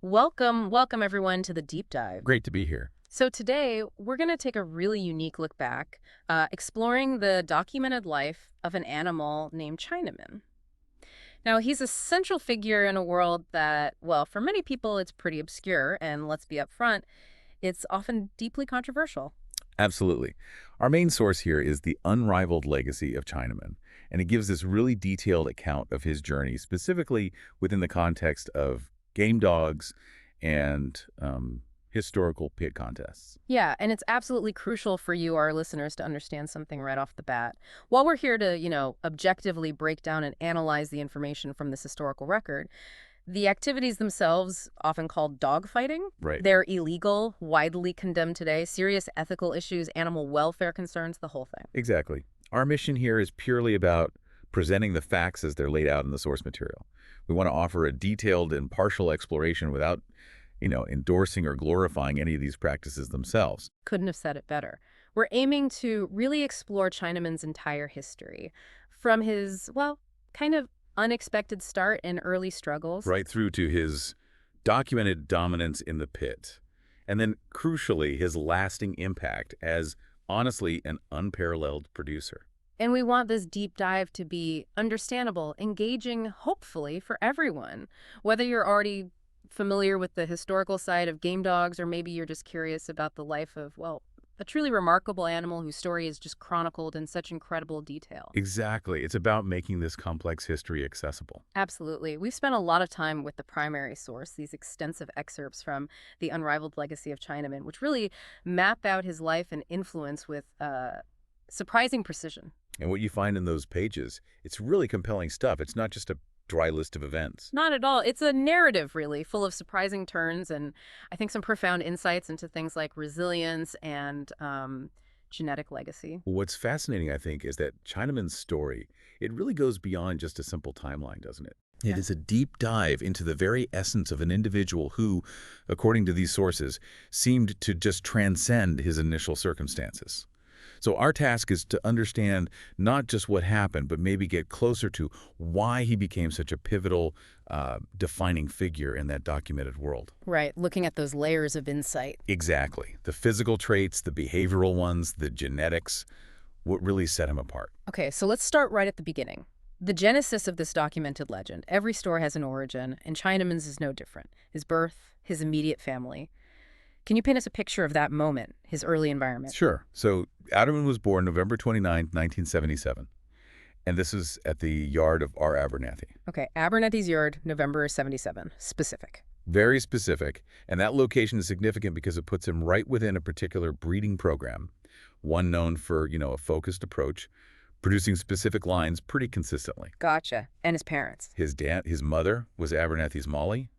Welcome everyone to the deep dive. Great to be here. So today we're going to take a really unique look back, exploring the documented life of an animal named Chinaman. Now, he's a central figure in a world that, well, for many people it's pretty obscure, and let's be upfront, it's often deeply controversial. Absolutely. Our main source here is The Unrivaled Legacy of Chinaman, and it gives this really detailed account of his journey, specifically within the context of game dogs and historical pit contests. Yeah, and it's absolutely crucial for you, our listeners, to understand something right off the bat. While we're here to, objectively break down and analyze the information from this historical record, the activities themselves, often called dogfighting, Right. they're illegal, widely condemned today, serious ethical issues, animal welfare concerns, the whole thing. Exactly. Our mission here is purely about presenting the facts as they're laid out in the source material. We want to offer a detailed and partial exploration without endorsing or glorifying any of these practices themselves. Couldn't have said it better. We're aiming to really explore Chinaman's entire history, from his, well, kind of unexpected start and early struggles. Right through to his documented dominance in the pit. And then, crucially, his lasting impact as, honestly, an unparalleled producer. And we want this deep dive to be understandable, engaging, hopefully, for everyone. Whether you're already familiar with the historical side of game dogs, or maybe you're just curious about the life of, well, a truly remarkable animal whose story is just chronicled in such incredible detail. Exactly. It's about making this complex history accessible. Absolutely. We've spent a lot of time with the primary source, these extensive excerpts from The Unrivaled Legacy of Chinaman, which really map out his life and influence with surprising precision. And what you find in those pages, it's really compelling stuff. It's not just a dry list of events. Not at all. It's a narrative, really, full of surprising turns and I think some profound insights into things like resilience and genetic legacy. What's fascinating, I think, is that Chinaman's story, it really goes beyond just a simple timeline, doesn't it? Yeah. It is a deep dive into the very essence of an individual who, according to these sources, seemed to just transcend his initial circumstances. So our task is to understand not just what happened, but maybe get closer to why he became such a pivotal, defining figure in that documented world. Right, looking at those layers of insight. Exactly. The physical traits, the behavioral ones, the genetics, what really set him apart. Okay, so let's start right at the beginning. The genesis of this documented legend. Every story has an origin, and Chinaman's is no different. His birth, his immediate family. Can you paint us a picture of that moment, his early environment? Sure. So Chinaman was born November 29, 1977. And this is at the yard of R. Abernathy. Okay, Abernathy's yard, November 77. Specific. Very specific. And that location is significant because it puts him right within a particular breeding program, one known for, a focused approach, producing specific lines pretty consistently. Gotcha. And his parents? His mother was Abernathy's Molly.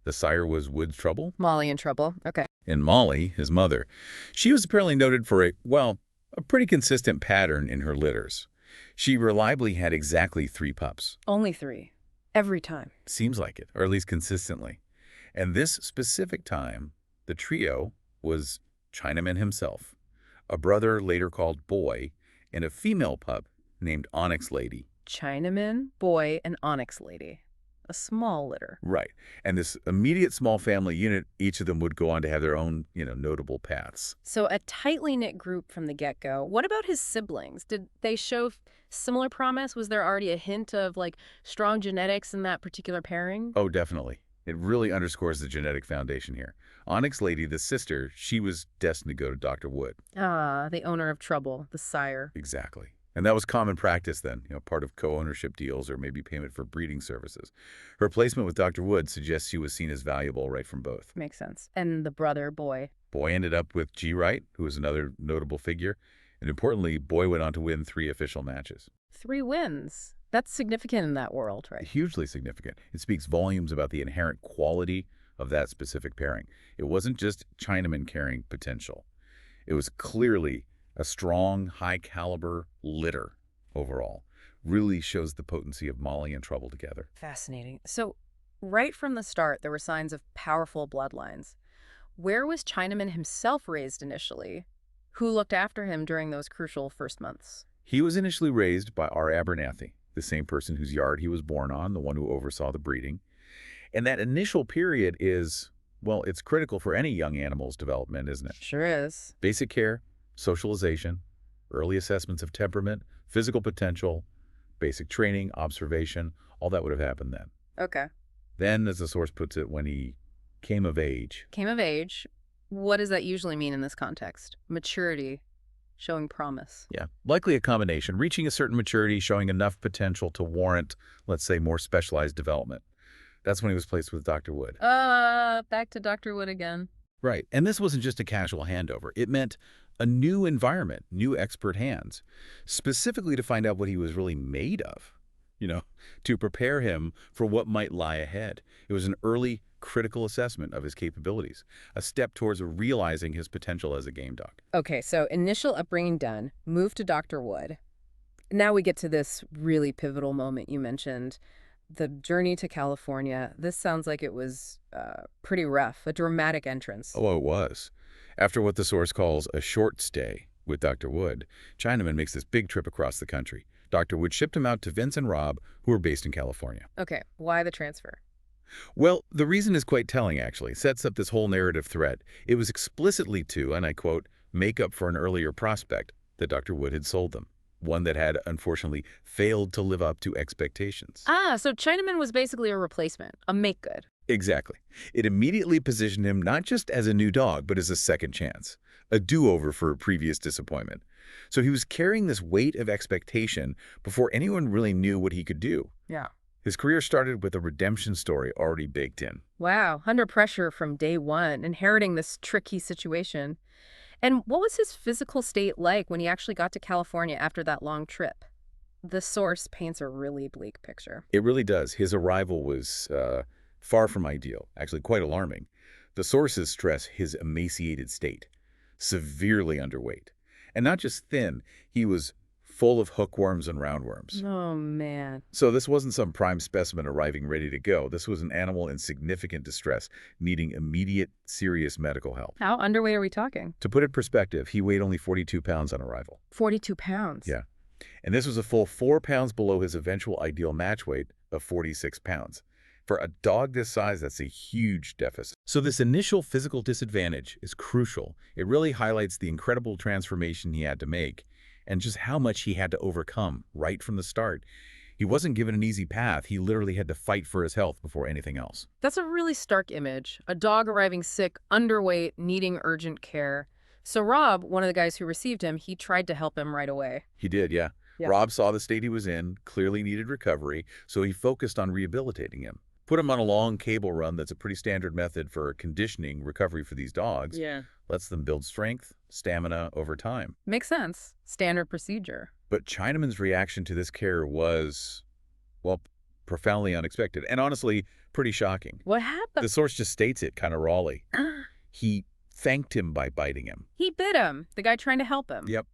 The sire was Wood's Trouble. Molly in trouble. Okay. And Molly, his mother, she was apparently noted for a pretty consistent pattern in her litters. She reliably had exactly 3 pups. Only 3. Every time. Seems like it, or at least consistently. And this specific time, the trio was Chinaman himself, a brother later called Boy, and a female pup named Onyx Lady. Chinaman, Boy, and Onyx Lady. A small litter. Right. And this immediate small family unit, each of them would go on to have their own, notable paths. So a tightly knit group from the get-go. What about his siblings? Did they show similar promise? Was there already a hint of, strong genetics in that particular pairing? Oh, definitely. It really underscores the genetic foundation here. Onyx Lady, the sister, she was destined to go to Dr. Wood. Ah, the owner of trouble, the sire. Exactly. And that was common practice then, part of co-ownership deals or maybe payment for breeding services. Her placement with Dr. Wood suggests she was seen as valuable right from both. Makes sense. And the brother, Boy. Boy ended up with G. Wright, who was another notable figure. And importantly, Boy went on to win 3 official matches. 3 wins. That's significant in that world, right? Hugely significant. It speaks volumes about the inherent quality of that specific pairing. It wasn't just Chinaman carrying potential. It was clearly a strong, high-caliber litter overall. Really shows the potency of Molly and Trouble together. Fascinating. So, right from the start, there were signs of powerful bloodlines. Where was Chinaman himself raised initially? Who looked after him during those crucial first months? He was initially raised by R. Abernathy, the same person whose yard he was born on, the one who oversaw the breeding. And that initial period is, well, it's critical for any young animal's development, isn't it? Sure is. Basic care, socialization, early assessments of temperament, physical potential, basic training, observation, all that would have happened then. Okay. Then, as the source puts it, when he came of age. Came of age. What does that usually mean in this context? Maturity, showing promise. Yeah, likely a combination, reaching a certain maturity, showing enough potential to warrant, let's say, more specialized development. That's when he was placed with Dr. Wood. Back to Dr. Wood again. Right, and this wasn't just a casual handover. It meant a new environment, new expert hands, specifically to find out what he was really made of, to prepare him for what might lie ahead. It was an early, critical assessment of his capabilities, a step towards realizing his potential as a game dog. Okay, so initial upbringing done, move to Dr. Wood. Now we get to this really pivotal moment you mentioned, the journey to California. This sounds like it was pretty rough, a dramatic entrance. Oh, it was. After what the source calls a short stay with Dr. Wood, Chinaman makes this big trip across the country. Dr. Wood shipped him out to Vince and Rob, who were based in California. Okay, why the transfer? Well, the reason is quite telling, actually. It sets up this whole narrative thread. It was explicitly to, and I quote, make up for an earlier prospect that Dr. Wood had sold them, one that had, unfortunately, failed to live up to expectations. So Chinaman was basically a replacement, a make-good. Exactly. It immediately positioned him not just as a new dog, but as a second chance, a do-over for a previous disappointment. So he was carrying this weight of expectation before anyone really knew what he could do. Yeah. His career started with a redemption story already baked in. Wow, under pressure from day one, inheriting this tricky situation. And what was his physical state like when he actually got to California after that long trip? The source paints a really bleak picture. It really does. His arrival was far from ideal, actually quite alarming. The sources stress his emaciated state, severely underweight. And not just thin, he was full of hookworms and roundworms. Oh, man. So this wasn't some prime specimen arriving ready to go. This was an animal in significant distress, needing immediate, serious medical help. How underweight are we talking? To put it in perspective, he weighed only 42 pounds on arrival. 42 pounds? Yeah. And this was a full 4 pounds below his eventual ideal match weight of 46 pounds. For a dog this size, that's a huge deficit. So this initial physical disadvantage is crucial. It really highlights the incredible transformation he had to make and just how much he had to overcome right from the start. He wasn't given an easy path. He literally had to fight for his health before anything else. That's a really stark image. A dog arriving sick, underweight, needing urgent care. So Rob, one of the guys who received him, he tried to help him right away. He did, yeah. Rob saw the state he was in, clearly needed recovery, so he focused on rehabilitating him. Put him on a long cable run that's a pretty standard method for conditioning recovery for these dogs. Yeah. Lets them build strength, stamina over time. Makes sense. Standard procedure. But Chinaman's reaction to this care was, well, profoundly unexpected and honestly pretty shocking. What happened? The source just states it kind of rawly. He thanked him by biting him. He bit him, the guy trying to help him. Yep.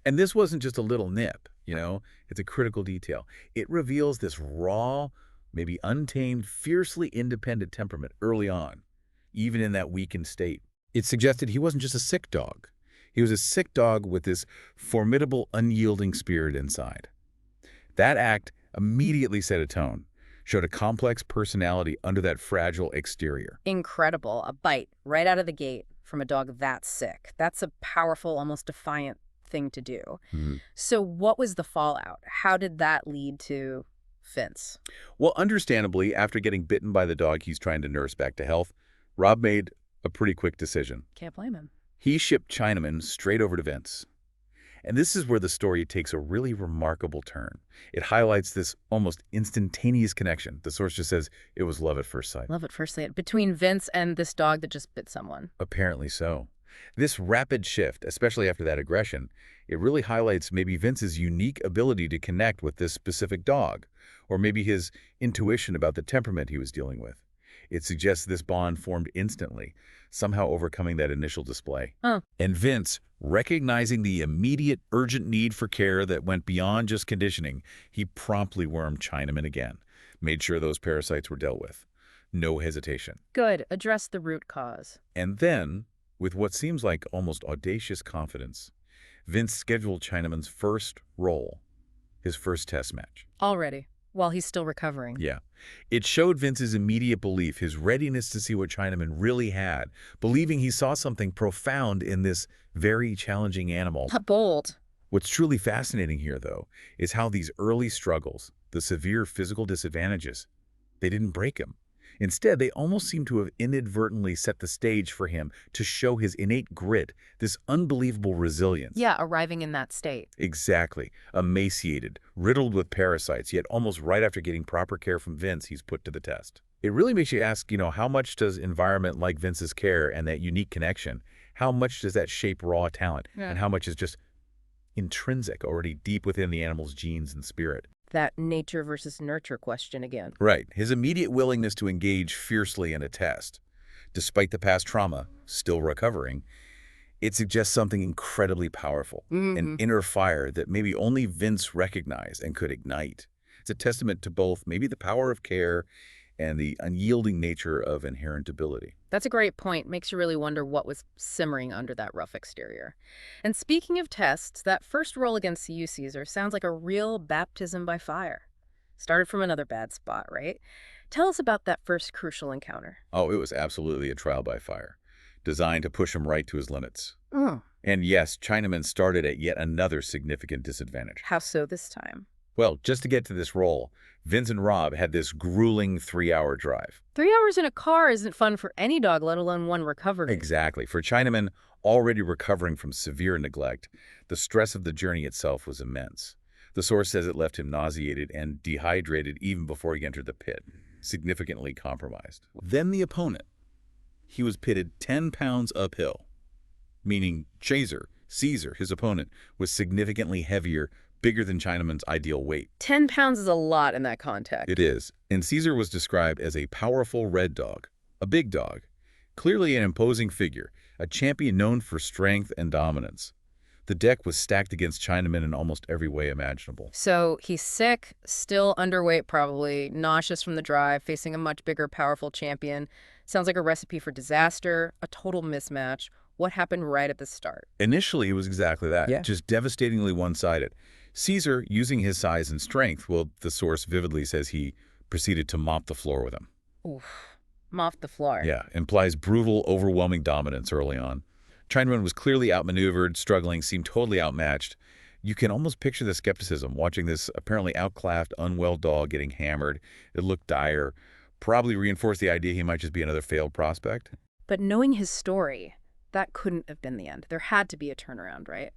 And this wasn't just a little nip, It's a critical detail. It reveals this raw, maybe untamed, fiercely independent temperament early on, even in that weakened state. It suggested he wasn't just a sick dog. He was a sick dog with this formidable, unyielding spirit inside. That act immediately set a tone, showed a complex personality under that fragile exterior. Incredible. A bite right out of the gate from a dog that sick. That's a powerful, almost defiant thing to do. So what was the fallout? How did that lead to Vince? Well, understandably, after getting bitten by the dog he's trying to nurse back to health, Rob made a pretty quick decision. Can't blame him. He shipped Chinaman straight over to Vince. And this is where the story takes a really remarkable turn. It highlights this almost instantaneous connection. The source just says it was love at first sight. Love at first sight. Between Vince and this dog that just bit someone. Apparently so. This rapid shift, especially after that aggression, it really highlights maybe Vince's unique ability to connect with this specific dog, or maybe his intuition about the temperament he was dealing with. It suggests this bond formed instantly, somehow overcoming that initial display. And Vince, recognizing the immediate, urgent need for care that went beyond just conditioning, he promptly wormed Chinaman again, made sure those parasites were dealt with. No hesitation. Good. Address the root cause. And then, with what seems like almost audacious confidence, Vince scheduled Chinaman's first roll, his first test match. Already. While he's still recovering. Yeah. It showed Vince's immediate belief, his readiness to see what Chinaman really had, believing he saw something profound in this very challenging animal. Bold. What's truly fascinating here, though, is how these early struggles, the severe physical disadvantages, they didn't break him. Instead, they almost seem to have inadvertently set the stage for him to show his innate grit, this unbelievable resilience. Yeah, arriving in that state. Exactly. Emaciated, riddled with parasites, yet almost right after getting proper care from Vince, he's put to the test. It really makes you ask, how much does environment like Vince's care and that unique connection, how much does that shape raw talent? Yeah. And how much is just intrinsic, already deep within the animal's genes and spirit? That nature versus nurture question again. Right. His immediate willingness to engage fiercely in a test, despite the past trauma, still recovering, it suggests something incredibly powerful, an inner fire that maybe only Vince recognized and could ignite. It's a testament to both maybe the power of care and the unyielding nature of inherent ability. That's a great point. Makes you really wonder what was simmering under that rough exterior. And speaking of tests, that first roll against you, Ceasar, sounds like a real baptism by fire. Started from another bad spot, right? Tell us about that first crucial encounter. Oh, it was absolutely a trial by fire, designed to push him right to his limits. Mm. And yes, Chinaman started at yet another significant disadvantage. How so this time? Well, just to get to this roll, Vince and Rob had this grueling 3-hour drive. 3 hours in a car isn't fun for any dog, let alone one recovering. Exactly. For Chinaman, already recovering from severe neglect, the stress of the journey itself was immense. The source says it left him nauseated and dehydrated even before he entered the pit, significantly compromised. Then the opponent. He was pitted 10 pounds uphill, meaning Ceasar, his opponent, was significantly heavier, bigger than Chinaman's ideal weight. 10 pounds is a lot in that context. It is. And Ceasar was described as a powerful red dog, a big dog, clearly an imposing figure, a champion known for strength and dominance. The deck was stacked against Chinaman in almost every way imaginable. So he's sick, still underweight probably, nauseous from the drive, facing a much bigger, powerful champion. Sounds like a recipe for disaster, a total mismatch. What happened right at the start? Initially, it was exactly that, just devastatingly one-sided. Ceasar, using his size and strength, well, the source vividly says he proceeded to mop the floor with him. Oof. Mop the floor. Yeah, implies brutal, overwhelming dominance early on. Chinaman was clearly outmaneuvered, struggling, seemed totally outmatched. You can almost picture the skepticism watching this apparently outclassed, unwell dog getting hammered. It looked dire, probably reinforced the idea he might just be another failed prospect. But knowing his story, that couldn't have been the end. There had to be a turnaround, right?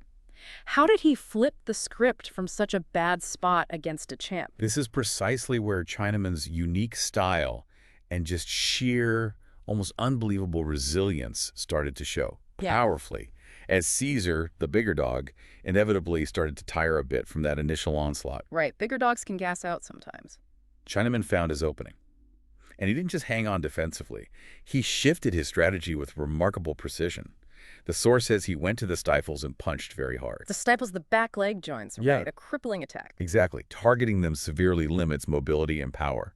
How did he flip the script from such a bad spot against a champ? This is precisely where Chinaman's unique style and just sheer, almost unbelievable resilience started to show powerfully, as Ceasar, the bigger dog, inevitably started to tire a bit from that initial onslaught. Right, bigger dogs can gas out sometimes. Chinaman found his opening. And he didn't just hang on defensively. He shifted his strategy with remarkable precision. The source says he went to the stifles and punched very hard. The stifles, the back leg joints, right? A crippling attack. Exactly. Targeting them severely limits mobility and power.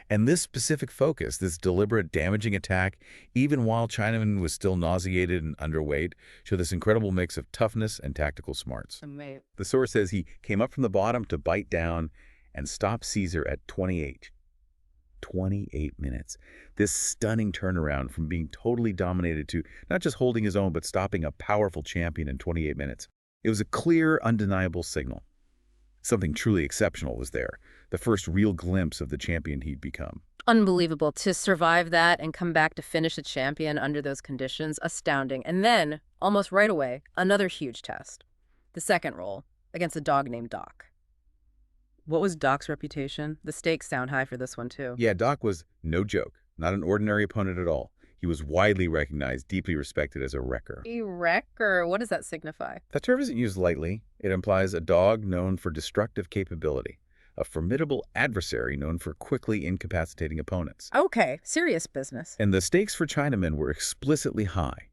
And this specific focus, this deliberate damaging attack, even while Chinaman was still nauseated and underweight, showed this incredible mix of toughness and tactical smarts. Amazing. The source says he came up from the bottom to bite down and stop Ceasar at 28. 28 minutes. This stunning turnaround from being totally dominated to not just holding his own, but stopping a powerful champion in 28 minutes. It was a clear, undeniable signal. Something truly exceptional was there. The first real glimpse of the champion he'd become. Unbelievable. To survive that and come back to finish a champion under those conditions, astounding. And then, almost right away, another huge test. The second roll, against a dog named Doc. What was Doc's reputation? The stakes sound high for this one, too. Yeah, Doc was no joke. Not an ordinary opponent at all. He was widely recognized, deeply respected as a wrecker. A wrecker? What does that signify? That term isn't used lightly. It implies a dog known for destructive capability, a formidable adversary known for quickly incapacitating opponents. Okay, serious business. And the stakes for Chinaman were explicitly high.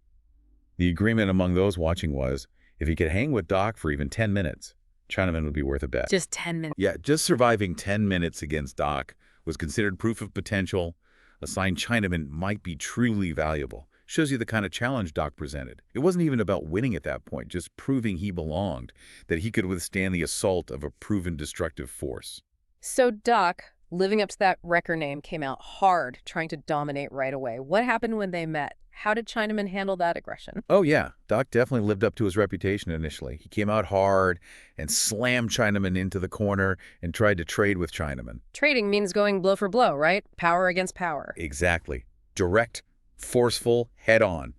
The agreement among those watching was, if he could hang with Doc for even 10 minutes, Chinaman would be worth a bet. Just 10 minutes. Yeah, just surviving 10 minutes against Doc was considered proof of potential, a sign Chinaman might be truly valuable. Shows you the kind of challenge Doc presented. It wasn't even about winning at that point, just proving he belonged, that he could withstand the assault of a proven destructive force. So Doc, living up to that wrecker name, came out hard, trying to dominate right away. What happened when they met? How did Chinaman handle that aggression? Oh, yeah. Doc definitely lived up to his reputation initially. He came out hard and slammed Chinaman into the corner and tried to trade with Chinaman. Trading means going blow for blow, right? Power against power. Exactly. Direct, forceful, head-on.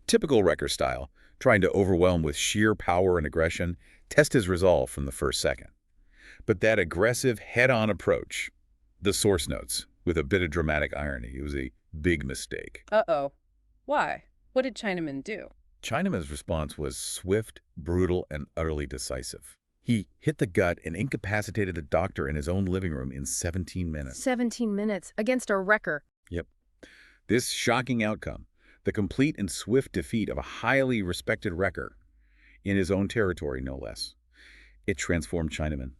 Typical wrecker style, trying to overwhelm with sheer power and aggression, test his resolve from the first second. But that aggressive, head-on approach, the source notes, with a bit of dramatic irony, it was a big mistake. Uh-oh. Why? What did Chinaman do? Chinaman's response was swift, brutal, and utterly decisive. He hit the gut and incapacitated the doctor in his own living room in 17 minutes. 17 minutes against a wrecker. Yep. This shocking outcome, the complete and swift defeat of a highly respected wrecker in his own territory, no less, it transformed Chinaman.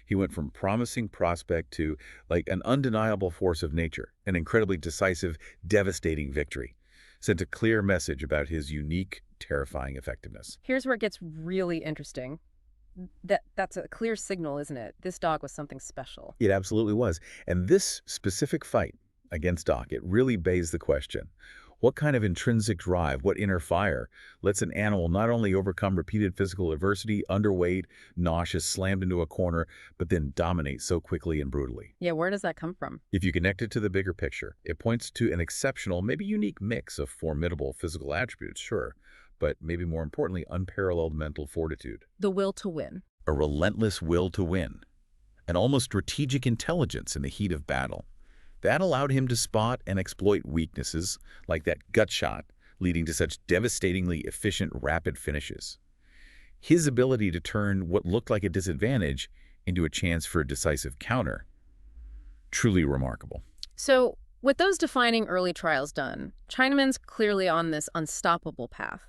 He went from promising prospect to, like, an undeniable force of nature, an incredibly decisive, devastating victory. Sent a clear message about his unique, terrifying effectiveness. Here's where it gets really interesting. That's a clear signal, isn't it? This dog was something special. It absolutely was. And this specific fight against Doc, it really begs the question, what kind of intrinsic drive, what inner fire lets an animal not only overcome repeated physical adversity, underweight, nauseous, slammed into a corner, but then dominate so quickly and brutally? Yeah, where does that come from? If you connect it to the bigger picture, it points to an exceptional, maybe unique mix of formidable physical attributes, sure, but maybe more importantly, unparalleled mental fortitude. The will to win. A relentless will to win. An almost strategic intelligence in the heat of battle. That allowed him to spot and exploit weaknesses like that gut shot, leading to such devastatingly efficient, rapid finishes. His ability to turn what looked like a disadvantage into a chance for a decisive counter, truly remarkable. So, with those defining early trials done, Chinaman's clearly on this unstoppable path,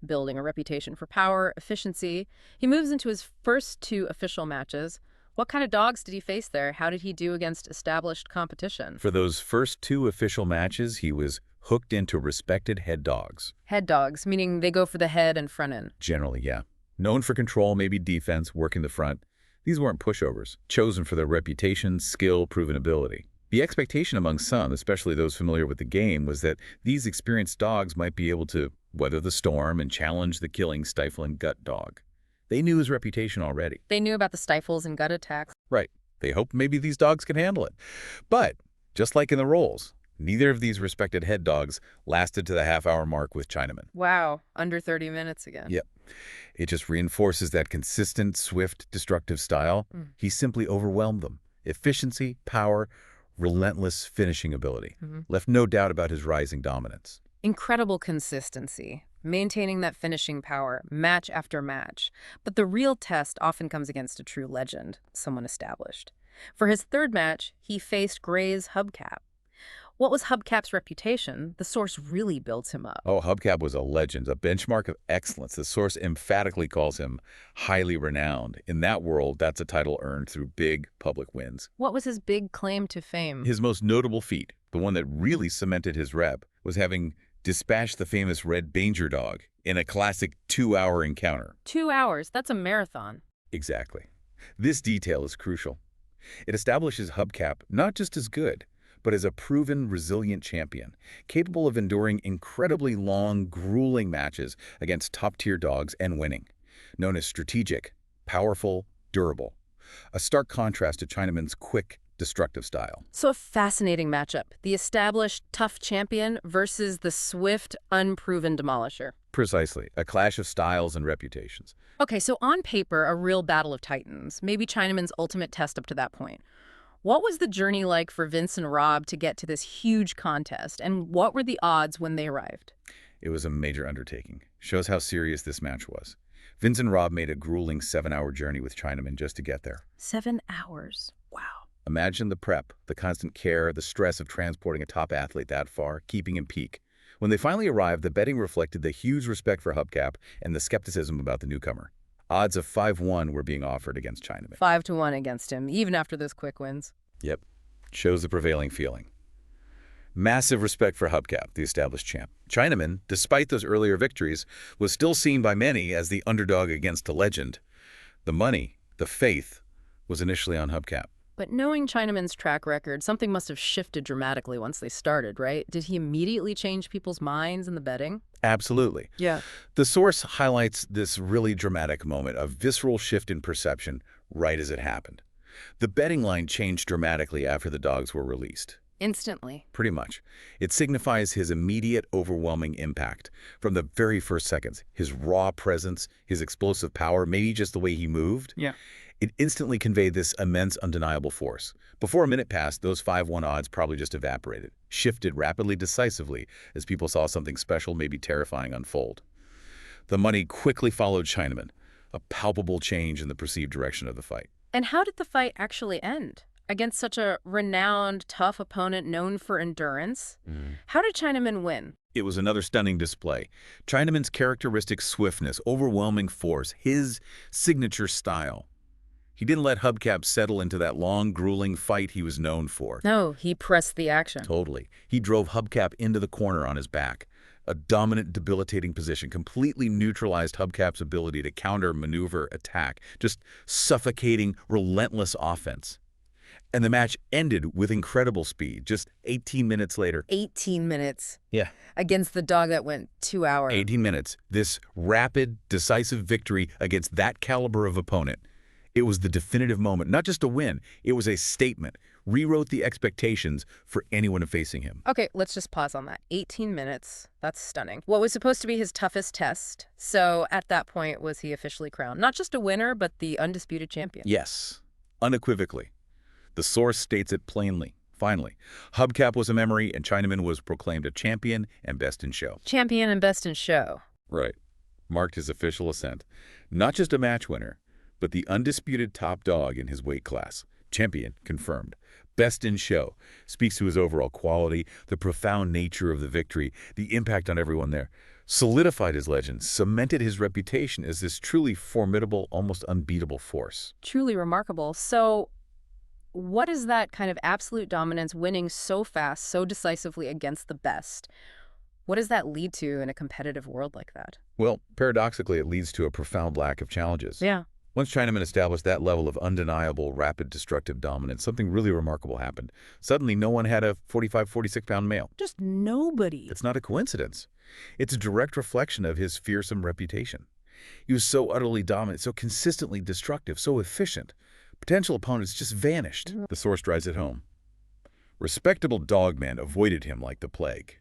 building a reputation for power, efficiency. He moves into his first 2 official matches. What kind of dogs did he face there? How did he do against established competition? For those first 2 official matches, he was hooked into respected head dogs. Head dogs, meaning they go for the head and front end. Generally, yeah. Known for control, maybe defense, working the front. These weren't pushovers, chosen for their reputation, skill, proven ability. The expectation among some, especially those familiar with the game, was that these experienced dogs might be able to weather the storm and challenge the killing, stifling gut dog. They knew his reputation already. They knew about the stifles and gut attacks. Right. They hoped maybe these dogs could handle it. But, just like in the roles, neither of these respected head dogs lasted to the half-hour mark with Chinaman. Wow, under 30 minutes again. Yep. It just reinforces that consistent, swift, destructive style. He simply overwhelmed them. Efficiency, power, relentless finishing ability. Left no doubt about his rising dominance. Incredible consistency, maintaining that finishing power, match after match. But the real test often comes against a true legend, someone established. For his 3rd match, he faced Gray's Hubcap. What was Hubcap's reputation? The source really builds him up. Oh, Hubcap was a legend, a benchmark of excellence. The source emphatically calls him highly renowned. In that world, that's a title earned through big public wins. What was his big claim to fame? His most notable feat, the one that really cemented his rep, was having dispatched the famous red Danger dog in a classic 2-hour encounter. 2 hours? That's a marathon. Exactly. This detail is crucial. It establishes Hubcap not just as good, but as a proven, resilient champion, capable of enduring incredibly long, grueling matches against top-tier dogs and winning. Known as strategic, powerful, durable. A stark contrast to Chinaman's quick, destructive style. So a fascinating matchup. The established, tough champion versus the swift, unproven demolisher. Precisely. A clash of styles and reputations. Okay, so on paper, a real battle of titans. Maybe Chinaman's ultimate test up to that point. What was the journey like for Vince and Rob to get to this huge contest, and what were the odds when they arrived? It was a major undertaking. Shows how serious this match was. Vince and Rob made a grueling 7-hour journey with Chinaman just to get there. 7 hours. Wow. Imagine the prep, the constant care, the stress of transporting a top athlete that far, keeping him peak. When they finally arrived, the betting reflected the huge respect for Hubcap and the skepticism about the newcomer. Odds of 5-1 were being offered against Chinaman. 5-1 against him, even after those quick wins. Yep. Shows the prevailing feeling. Massive respect for Hubcap, the established champ. Chinaman, despite those earlier victories, was still seen by many as the underdog against a legend. The money, the faith, was initially on Hubcap. But knowing Chinaman's track record, something must have shifted dramatically once they started, right? Did he immediately change people's minds in the betting? Absolutely. Yeah. The source highlights this really dramatic moment, a visceral shift in perception right as it happened. The betting line changed dramatically after the dogs were released. Instantly. Pretty much. It signifies his immediate, overwhelming impact. From the very first seconds, his raw presence, his explosive power, maybe just the way he moved. Yeah. It instantly conveyed this immense, undeniable force. Before a minute passed, those 5-1 odds probably just evaporated, shifted rapidly, decisively, as people saw something special, maybe terrifying, unfold. The money quickly followed Chinaman, a palpable change in the perceived direction of the fight. And how did the fight actually end? Against such a renowned, tough opponent known for endurance? How did Chinaman win? It was another stunning display. Chinaman's characteristic swiftness, overwhelming force, his signature style. He didn't let Hubcap settle into that long, grueling fight he was known for. No, he pressed the action. Totally. He drove Hubcap into the corner on his back. A dominant, debilitating position completely neutralized Hubcap's ability to counter, maneuver, attack. Just suffocating, relentless offense. And the match ended with incredible speed, just 18 minutes later. 18 minutes. Yeah. Against the dog that went 2 hours. 18 minutes. This rapid, decisive victory against that caliber of opponent. It was the definitive moment, not just a win. It was a statement, rewrote the expectations for anyone facing him. Okay, let's just pause on that. 18 minutes. That's stunning. What was supposed to be his toughest test. So at that point, was he officially crowned? Not just a winner, but the undisputed champion. Yes, unequivocally. The source states it plainly. Finally, Hubcap was a memory, and Chinaman was proclaimed a champion and best in show. Champion and best in show. Right. Marked his official ascent. Not just a match winner, but the undisputed top dog in his weight class. Champion confirmed. Best in show. Speaks to his overall quality, the profound nature of the victory, the impact on everyone there. Solidified his legend, cemented his reputation as this truly formidable, almost unbeatable force. Truly remarkable. So what is that kind of absolute dominance, winning so fast, so decisively against the best? What does that lead to in a competitive world like that? Well, paradoxically, it leads to a profound lack of challenges. Yeah. Once Chinaman established that level of undeniable, rapid, destructive dominance, something really remarkable happened. Suddenly, no one had a 45, 46-pound male. Just nobody. It's not a coincidence. It's a direct reflection of his fearsome reputation. He was so utterly dominant, so consistently destructive, so efficient. Potential opponents just vanished. The source drives it home. Respectable dogmen avoided him like the plague.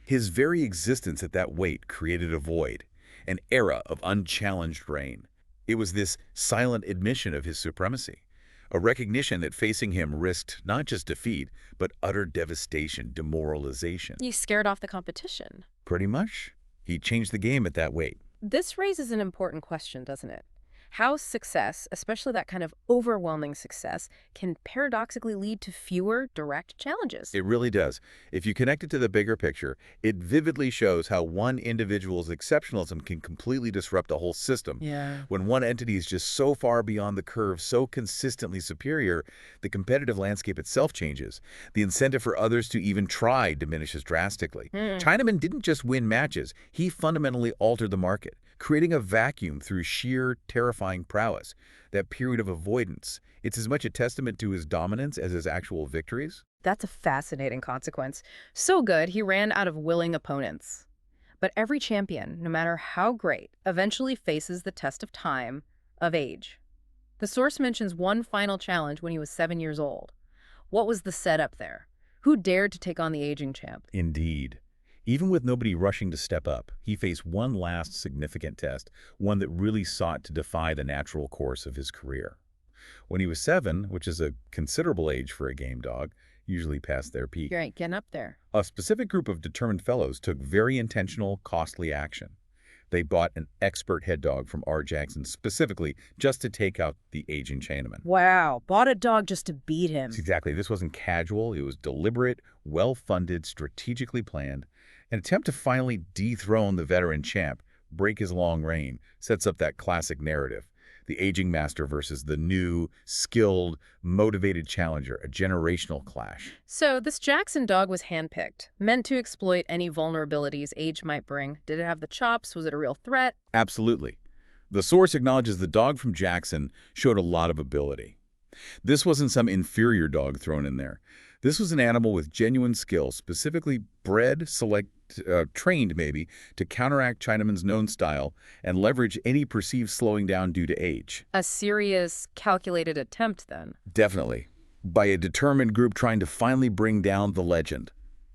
His very existence at that weight created a void, an era of unchallenged reign. It was this silent admission of his supremacy, a recognition that facing him risked not just defeat, but utter devastation, demoralization. He scared off the competition. Pretty much. He changed the game at that weight. This raises an important question, doesn't it? How success, especially that kind of overwhelming success, can paradoxically lead to fewer direct challenges. It really does. If you connect it to the bigger picture, it vividly shows how one individual's exceptionalism can completely disrupt a whole system. Yeah. When one entity is just so far beyond the curve, so consistently superior, the competitive landscape itself changes. The incentive for others to even try diminishes drastically. Chinaman didn't just win matches. He fundamentally altered the market, creating a vacuum through sheer, terrifying prowess. That period of avoidance, it's as much a testament to his dominance as his actual victories. That's a fascinating consequence. So good, he ran out of willing opponents. But every champion, no matter how great, eventually faces the test of time, of age. The source mentions one final challenge when he was 7 years old. What was the setup there? Who dared to take on the aging champ? Indeed. Even with nobody rushing to step up, he faced one last significant test, one that really sought to defy the natural course of his career. When he was 7, which is a considerable age for a game dog, usually past their peak, You're right, getting up there. a specific group of determined fellows took very intentional, costly action. They bought an expert head dog from R. Jackson specifically just to take out the aging Chinaman. Wow, bought a dog just to beat him. Exactly. This wasn't casual. It was deliberate, well-funded, strategically planned. An attempt to finally dethrone the veteran champ, break his long reign, sets up that classic narrative. The aging master versus the new, skilled, motivated challenger, a generational clash. So this Jackson dog was handpicked, meant to exploit any vulnerabilities age might bring. Did it have the chops? Was it a real threat? Absolutely. The source acknowledges the dog from Jackson showed a lot of ability. This wasn't some inferior dog thrown in there. This was an animal with genuine skill, specifically bred, trained maybe, to counteract Chinaman's known style and leverage any perceived slowing down due to age. A serious, calculated attempt, then. Definitely. By a determined group trying to finally bring down the legend,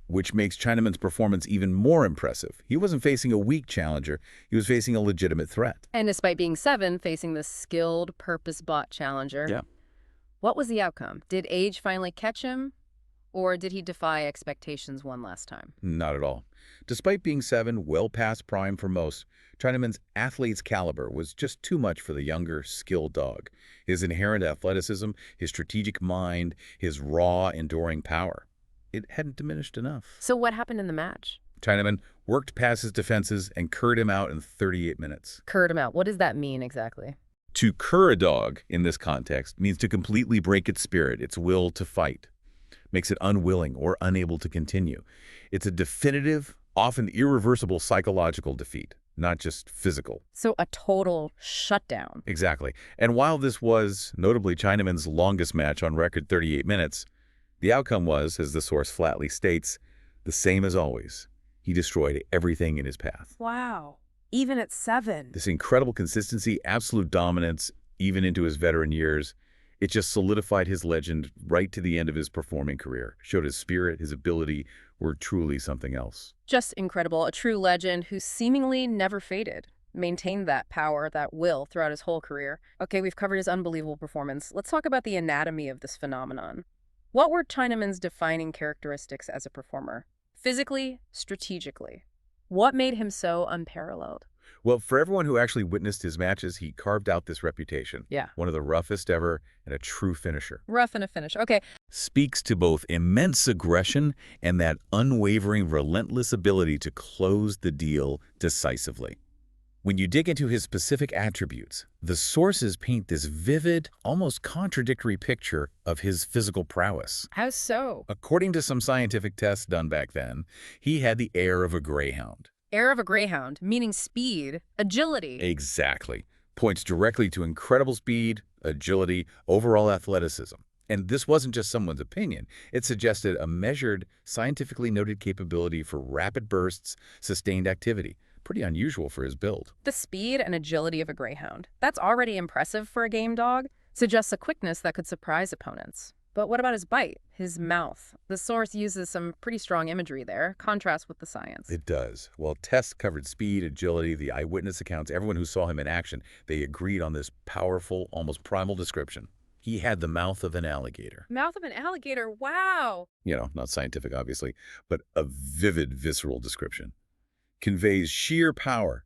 which makes Chinaman's performance even more impressive. He wasn't facing a weak challenger, he was facing a legitimate threat. And despite being 7, facing the skilled, purpose-bought challenger. Yeah. What was the outcome? Did age finally catch him? Or did he defy expectations one last time? Not at all. Despite being 7, well past prime for most, Chinaman's athlete's caliber was just too much for the younger, skilled dog. His inherent athleticism, his strategic mind, his raw, enduring power. It hadn't diminished enough. So what happened in the match? Chinaman worked past his defenses and curred him out in 38 minutes. Curred him out. What does that mean exactly? To cur a dog, in this context, means to completely break its spirit, its will to fight. Makes it unwilling or unable to continue. It's a definitive, often irreversible psychological defeat, not just physical. So a total shutdown. Exactly. And while this was, notably, Chinaman's longest match on record, 38 minutes, the outcome was, as the source flatly states, the same as always. He destroyed everything in his path. Wow. Even at 7. This incredible consistency, absolute dominance, even into his veteran years, it just solidified his legend right to the end of his performing career, showed his spirit, his ability were truly something else. Just incredible. A true legend who seemingly never faded, maintained that power, that will throughout his whole career. Okay, we've covered his unbelievable performance. Let's talk about the anatomy of this phenomenon. What were Chinaman's defining characteristics as a performer? Physically, strategically. What made him so unparalleled? Well, for everyone who actually witnessed his matches, he carved out this reputation. Yeah. One of the roughest ever and a true finisher. Rough and a finish. Okay. Speaks to both immense aggression and that unwavering, relentless ability to close the deal decisively. When you dig into his specific attributes, the sources paint this vivid, almost contradictory picture of his physical prowess. How so? According to some scientific tests done back then, he had the air of a greyhound. Air of a greyhound, meaning speed, agility. Exactly. Points directly to incredible speed, agility, overall athleticism. And this wasn't just someone's opinion. It suggested a measured, scientifically noted capability for rapid bursts, sustained activity. Pretty unusual for his build. The speed and agility of a greyhound. That's already impressive for a game dog. Suggests a quickness that could surprise opponents. But what about his bite, his mouth? The source uses some pretty strong imagery there, contrasts with the science. It does. Well, tests covered speed, agility, the eyewitness accounts, everyone who saw him in action, they agreed on this powerful, almost primal description. He had the mouth of an alligator. Mouth of an alligator, wow! You know, not scientific, obviously, but a vivid, visceral description. Conveys sheer power,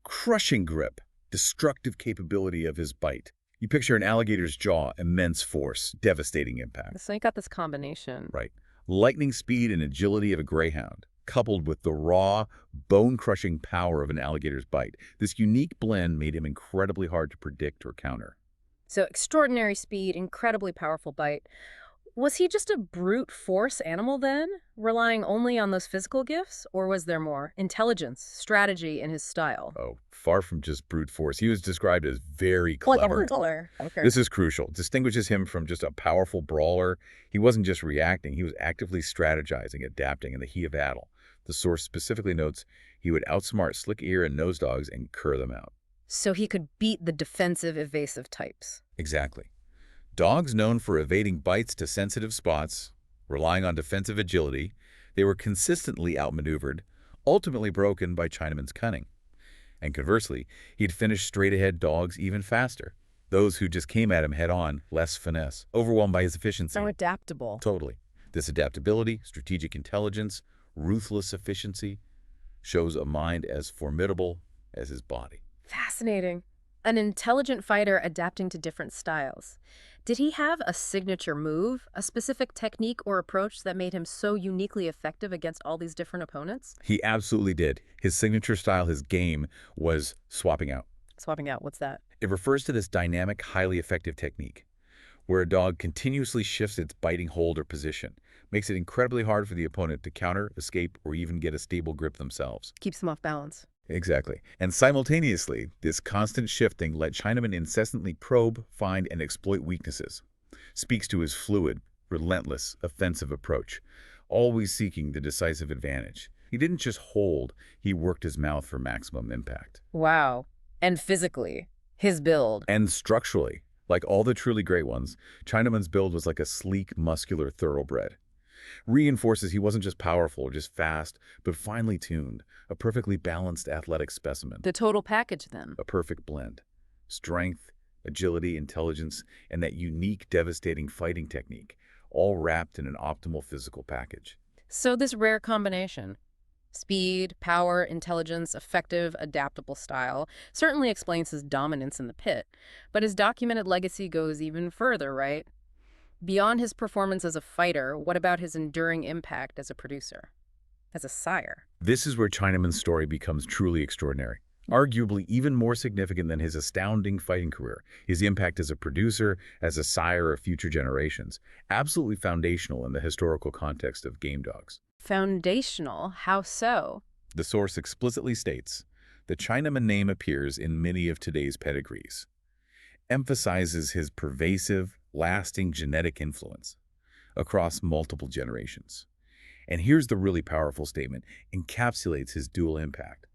crushing grip, destructive capability of his bite. You picture an alligator's jaw, immense force, devastating impact. So you got this combination. Right. Lightning speed and agility of a greyhound, coupled with the raw, bone-crushing power of an alligator's bite. This unique blend made him incredibly hard to predict or counter. So extraordinary speed, incredibly powerful bite. Was he just a brute force animal then, relying only on those physical gifts? Or was there more? Intelligence, strategy in his style? Oh, far from just brute force. He was described as very clever. Okay. This is crucial. Distinguishes him from just a powerful brawler. He wasn't just reacting. He was actively strategizing, adapting in the heat of battle. The source specifically notes he would outsmart slick ear and nose dogs and cur them out. So he could beat the defensive, evasive types. Exactly. Dogs known for evading bites to sensitive spots, relying on defensive agility, they were consistently outmaneuvered, ultimately broken by Chinaman's cunning. And conversely, he'd finish straight-ahead dogs even faster. Those who just came at him head-on, less finesse, overwhelmed by his efficiency. So adaptable. Totally. This adaptability, strategic intelligence, ruthless efficiency, shows a mind as formidable as his body. Fascinating. An intelligent fighter adapting to different styles. Did he have a signature move, a specific technique or approach that made him so uniquely effective against all these different opponents? He absolutely did. His signature style, his game, was swapping out. Swapping out, what's that? It refers to this dynamic, highly effective technique, where a dog continuously shifts its biting hold or position, makes it incredibly hard for the opponent to counter, escape, or even get a stable grip themselves. Keeps them off balance. Exactly. And simultaneously, this constant shifting let Chinaman incessantly probe, find, and exploit weaknesses. speaks to his fluid, relentless, offensive approach, always seeking the decisive advantage. He didn't just hold, he worked his mouth for maximum impact. Wow. And physically, his build. And structurally, like all the truly great ones, Chinaman's build was like a sleek, muscular thoroughbred. Reinforces he wasn't just powerful or just fast, but finely tuned, a perfectly balanced athletic specimen. The total package, then. A perfect blend. Strength, agility, intelligence, and that unique, devastating fighting technique, all wrapped in an optimal physical package. So this rare combination, speed, power, intelligence, effective, adaptable style, certainly explains his dominance in the pit. But his documented legacy goes even further, right? Beyond his performance as a fighter, what about his enduring impact as a producer, as a sire? This is where Chinaman's story becomes truly extraordinary. Arguably even more significant than his astounding fighting career, his impact as a producer, as a sire of future generations, absolutely foundational in the historical context of game dogs. Foundational? How so? The source explicitly states, the Chinaman name appears in many of today's pedigrees, emphasizes his pervasive, lasting genetic influence across multiple generations. And here's the really powerful statement, encapsulates his dual impact.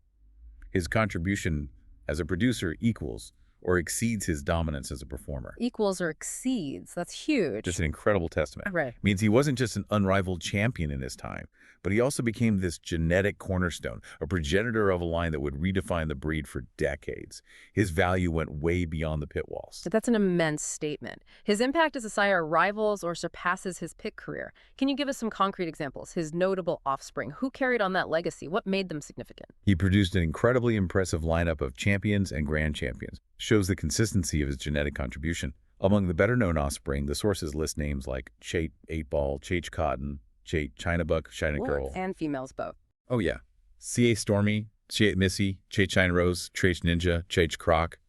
His contribution as a producer equals or exceeds his dominance as a performer. Equals or exceeds. That's huge. Just an incredible testament. Right. Means he wasn't just an unrivaled champion in his time, but he also became this genetic cornerstone, a progenitor of a line that would redefine the breed for decades. His value went way beyond the pit walls. But that's an immense statement. His impact as a sire rivals or surpasses his pit career. Can you give us some concrete examples? His notable offspring. Who carried on that legacy? What made them significant? He produced an incredibly impressive lineup of champions and grand champions. Shows the consistency of his genetic contribution. Among the better-known offspring, the sources list names like Cheit 8-Ball, Cheit Cotton, Cheit Chinabuck, China Girl. And females both. Oh yeah. CA Stormy, Cheit Missy, Cheit China Rose, Cheit Ninja, Cheit Croc.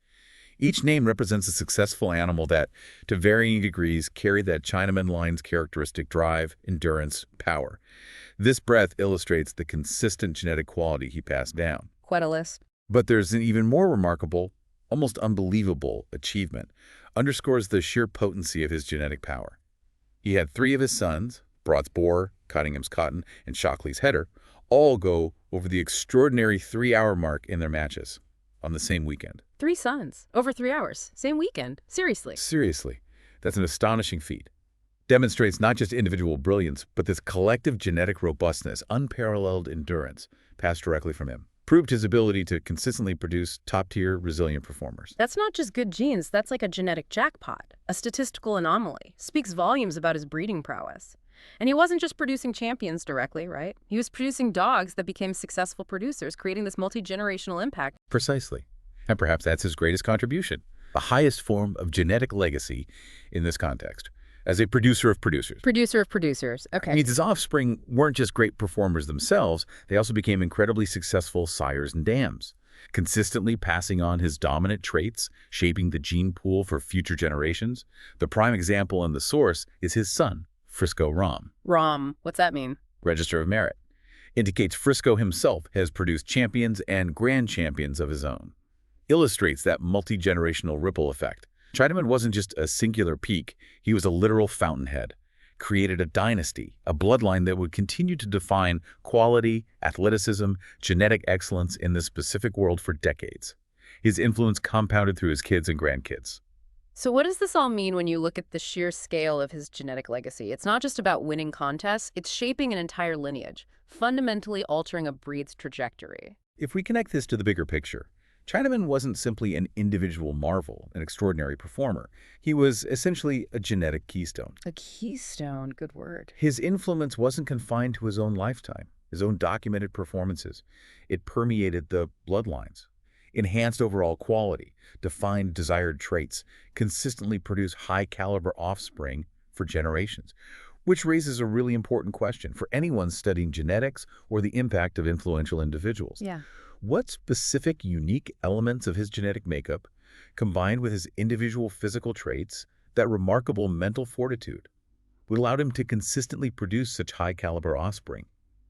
Each name represents a successful animal that, to varying degrees, carried that Chinaman line's characteristic drive, endurance, power. This breadth illustrates the consistent genetic quality he passed down. Quite a list. But there's an even more remarkable, almost unbelievable achievement, underscores the sheer potency of his genetic power. He had 3 of his sons, Broad's Boar, Cottingham's Cotton, and Shockley's Header, all go over the extraordinary 3-hour mark in their matches on the same weekend. 3 sons, over 3 hours, same weekend. Seriously. Seriously, that's an astonishing feat. Demonstrates not just individual brilliance, but this collective genetic robustness, unparalleled endurance, passed directly from him. Proved his ability to consistently produce top-tier, resilient performers. That's not just good genes, that's like a genetic jackpot, a statistical anomaly. Speaks volumes about his breeding prowess. And he wasn't just producing champions directly, right? He was producing dogs that became successful producers, creating this multi-generational impact. Precisely. And perhaps that's his greatest contribution, the highest form of genetic legacy in this context. As a producer of producers. Producer of producers, okay. It means his offspring weren't just great performers themselves, they also became incredibly successful sires and dams, consistently passing on his dominant traits, shaping the gene pool for future generations. The prime example in the source is his son, Frisco ROM. ROM, what's that mean? Register of Merit. Indicates Frisco himself has produced champions and grand champions of his own. Illustrates that multi-generational ripple effect. Chinaman wasn't just a singular peak, he was a literal fountainhead. Created a dynasty, a bloodline that would continue to define quality, athleticism, genetic excellence in this specific world for decades. His influence compounded through his kids and grandkids. So what does this all mean when you look at the sheer scale of his genetic legacy? It's not just about winning contests, it's shaping an entire lineage, fundamentally altering a breed's trajectory. If we connect this to the bigger picture, Chinaman wasn't simply an individual marvel, an extraordinary performer. He was essentially a genetic keystone. A keystone, good word. His influence wasn't confined to his own lifetime, his own documented performances. It permeated the bloodlines, enhanced overall quality, defined desired traits, consistently produced high-caliber offspring for generations. Which raises a really important question for anyone studying genetics or the impact of influential individuals. Yeah. What specific, unique elements of his genetic makeup, combined with his individual physical traits, that remarkable mental fortitude, would allow him to consistently produce such high-caliber offspring,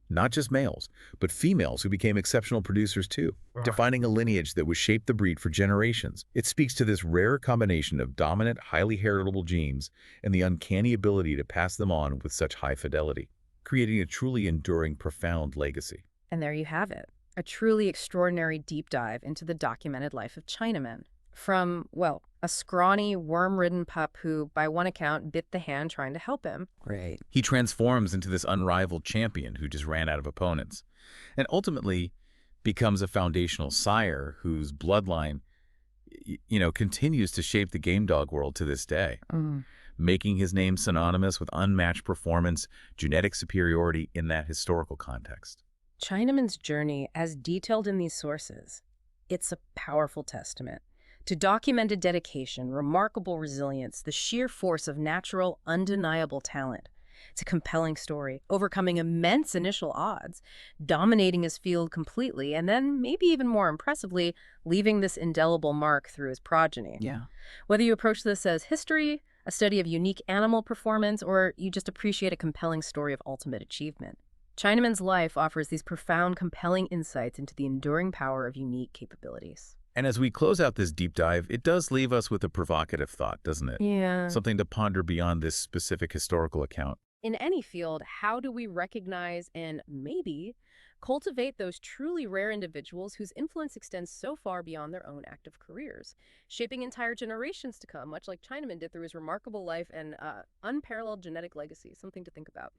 Not just males, but females who became exceptional producers too, defining a lineage that would shape the breed for generations. It speaks to this rare combination of dominant, highly heritable genes and the uncanny ability to pass them on with such high fidelity, creating a truly enduring, profound legacy. And there you have it, a truly extraordinary deep dive into the documented life of Chinaman. From, well, a scrawny, worm-ridden pup who, by one account, bit the hand trying to help him. Right. He transforms into this unrivaled champion who just ran out of opponents, and ultimately becomes a foundational sire whose bloodline, continues to shape the game dog world to this day, making his name synonymous with unmatched performance, genetic superiority in that historical context. Chinaman's journey, as detailed in these sources, it's a powerful testament to documented dedication, remarkable resilience, the sheer force of natural, undeniable talent. It's a compelling story, overcoming immense initial odds, dominating his field completely, and then, maybe even more impressively, leaving this indelible mark through his progeny. Yeah. Whether you approach this as history, a study of unique animal performance, or you just appreciate a compelling story of ultimate achievement, Chinaman's life offers these profound, compelling insights into the enduring power of unique capabilities. And as we close out this deep dive, it does leave us with a provocative thought, doesn't it? Yeah. Something to ponder beyond this specific historical account. In any field, how do we recognize and maybe cultivate those truly rare individuals whose influence extends so far beyond their own active careers, shaping entire generations to come, much like Chinaman did through his remarkable life and unparalleled genetic legacy? Something to think about.